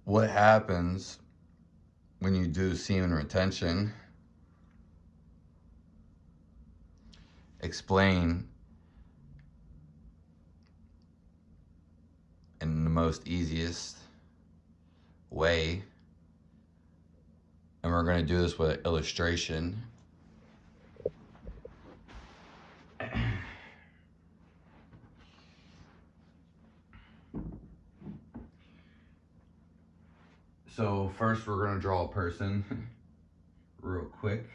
what happens when you do semen retention. Explain in the most easiest way. And we're going to do this with an illustration. So first we're going to draw a person real quick.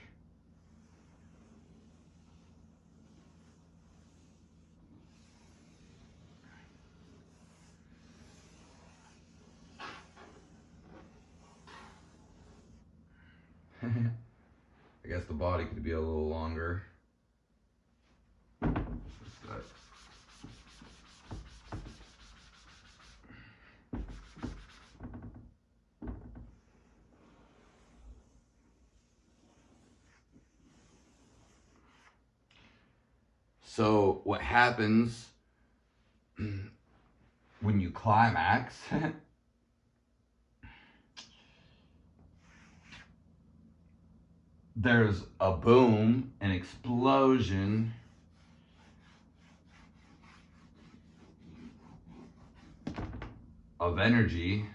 I guess the body could be a little longer. So what happens when you climax, there's a boom, an explosion of energy.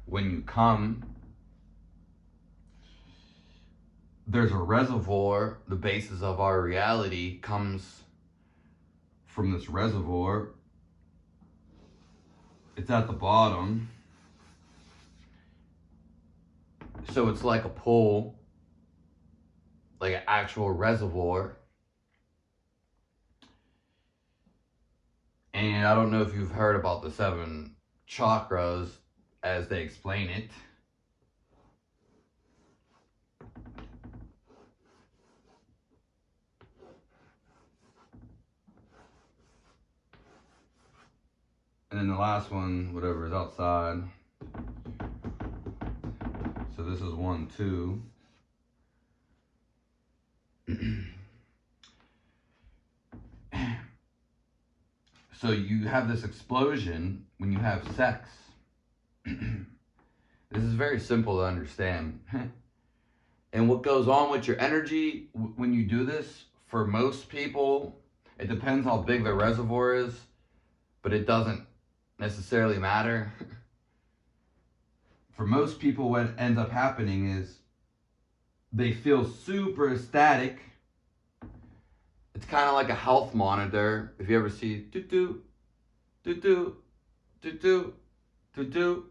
When you come, there's a reservoir. The basis of our reality comes from this reservoir. It's at the bottom. So it's like a pool, like an actual reservoir. And I don't know if you've heard about the 7 chakras as they explain it. And then the last one, whatever, is outside. So this is 1, 2. So you have this explosion when you have sex. This is very simple to understand. And what goes on with your energy when you do this, for most people, it depends how big the reservoir is, but it doesn't necessarily matter. For most people, what ends up happening is they feel super ecstatic. It's kind of like a health monitor. If you ever see doo-doo, doo-doo, doo-doo, doo-doo,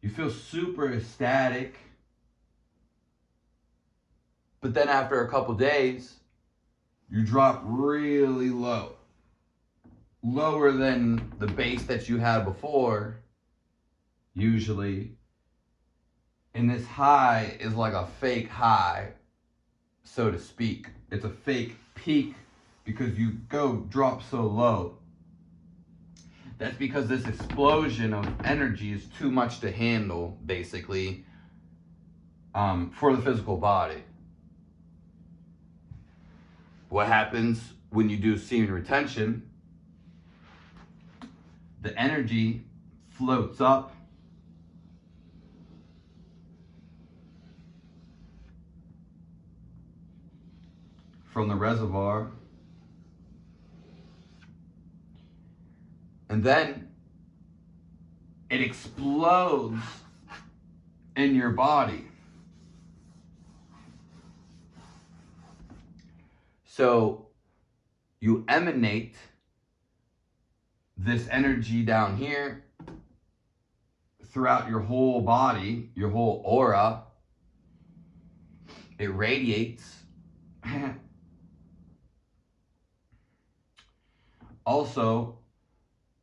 you feel super ecstatic. But then after a couple days, you drop really low. Lower than the base that you had before, usually. And this high is like a fake high, so to speak. It's a fake peak because you drop so low. That's because this explosion of energy is too much to handle, basically, for the physical body. What happens when you do semen retention? The energy floats up from the reservoir, and then it explodes in your body. So you emanate this energy down here throughout your whole body, your whole aura. It radiates. Also,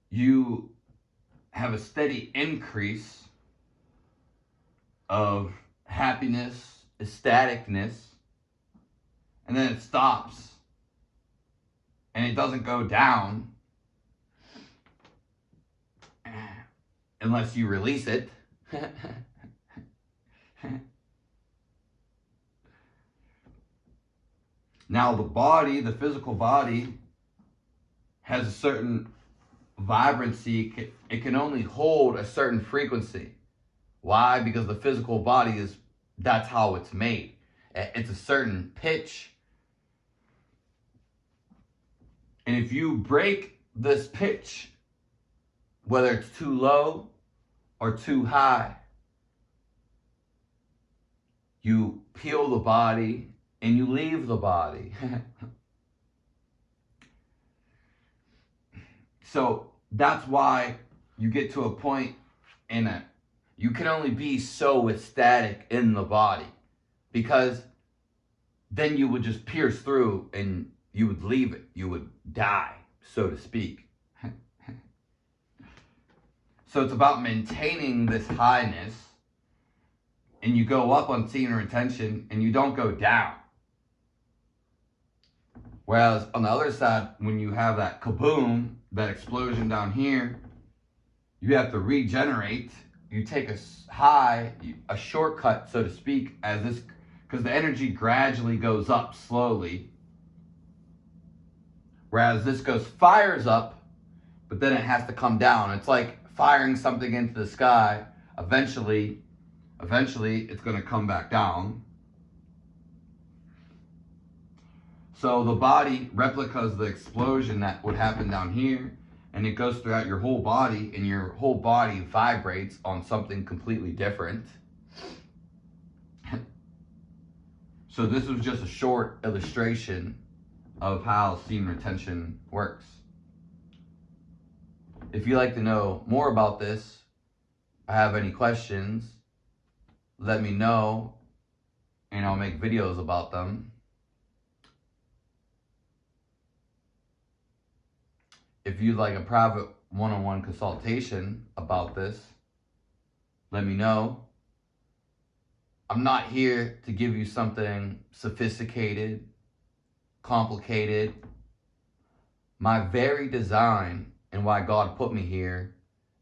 you have a steady increase of happiness, ecstaticness, and then it stops and it doesn't go down unless you release it. Now the body, the physical body, has a certain vibrancy, it can only hold a certain frequency. Why? Because the physical body that's how it's made. It's a certain pitch. And if you break this pitch, whether it's too low or too high, you peel the body and you leave the body. So that's why you get to a point in it. You can only be so ecstatic in the body, because then you would just pierce through and you would leave it. You would die, so to speak. So it's about maintaining this highness, and you go up on semen retention and you don't go down. Whereas on the other side, when you have that kaboom, that explosion down here, you have to regenerate. You take a high, a shortcut, so to speak, as this, because the energy gradually goes up slowly. Whereas this fires up, but then it has to come down. It's like firing something into the sky. Eventually it's going to come back down. So the body replicas the explosion that would happen down here, and it goes throughout your whole body, and your whole body vibrates on something completely different. So this was just a short illustration of how semen retention works. If you'd like to know more about this, or have any questions, let me know, and I'll make videos about them. If you'd like a private one-on-one consultation about this, let me know. I'm not here to give you something sophisticated, complicated. My very design and why God put me here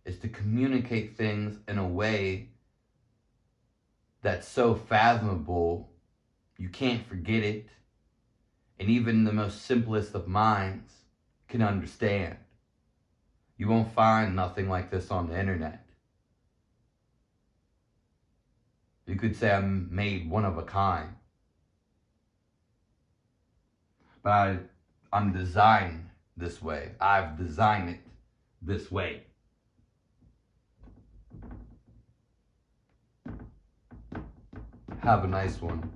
is to communicate things in a way that's so fathomable, you can't forget it, and even the most simplest of minds can understand. You won't find nothing like this on the internet. You could say I'm made one of a kind. But I'm designed this way. I've designed it this way. Have a nice one.